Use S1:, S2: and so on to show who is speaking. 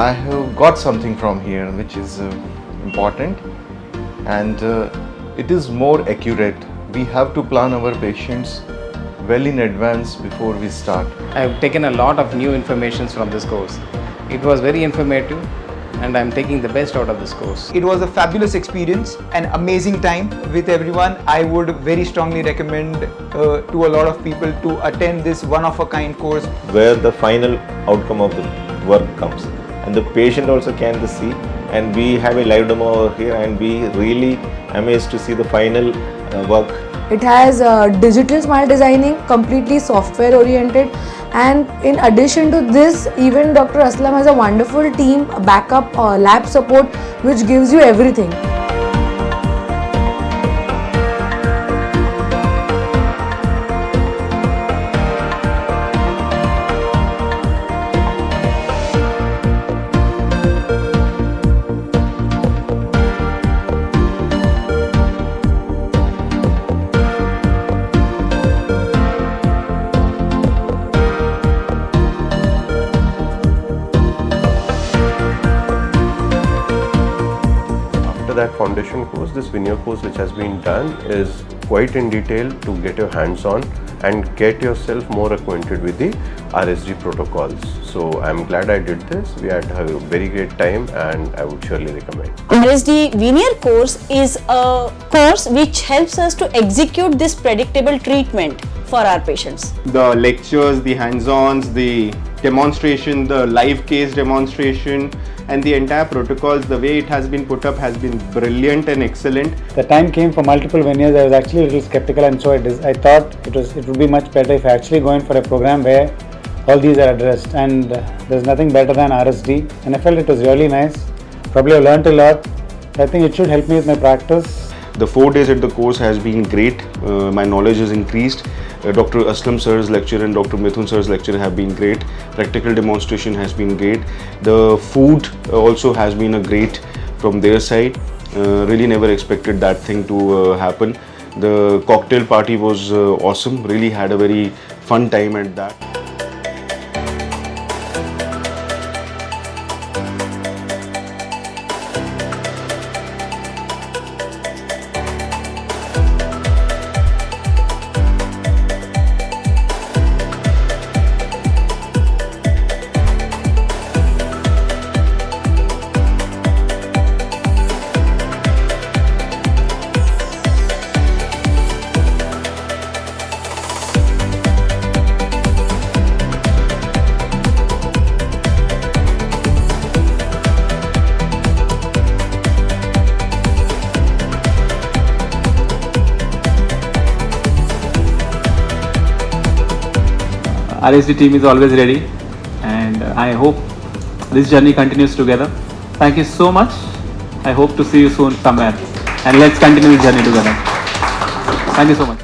S1: I have got something from here which is important, and it is more accurate. We have to plan our patients well in advance before we start.
S2: I've taken a lot of new information from this course. It was very informative and I'm taking the best out of this course.
S3: It was a fabulous experience, an amazing time with everyone. I would very strongly recommend to a lot of people to attend this one-of-a-kind course,
S4: where the final outcome of the work comes and the patient also can see, and we have a live demo over here and we really amazed to see the final work.
S5: It has digital smile designing, completely software oriented, and in addition to this, even Dr. Aslam has a wonderful team, backup, lab support, which gives you everything.
S6: That foundation course, this veneer course which has been done is quite in detail to get your hands on and get yourself more acquainted with the RSD protocols. So I'm glad I did this. We had a very great time and I would surely recommend.
S7: RSD veneer course is a course which helps us to execute this predictable treatment for our patients.
S8: The lectures, the hands-ons, the demonstration, the live case demonstration, and the entire protocols, the way it has been put up has been brilliant and excellent.
S9: The time came for multiple veneers. I was actually a little skeptical, and so I thought it would be much better if I actually go in for a program where all these are addressed, and there's nothing better than RSD, and I felt it was really nice. Probably I learned a lot. I think it should help me with my practice.
S10: The 4 days at the course has been great. My knowledge has increased. Dr. Aslam sir's lecture and Dr. Mithun sir's lecture have been great. Practical demonstration has been great. The food also has been a great from their side. Really never expected that thing to happen. The cocktail party was awesome. Really had a very fun time at that.
S11: RSD team is always ready, and I hope this journey continues together. Thank you so much. I hope to see you soon somewhere, and let's continue this journey together. Thank you so much.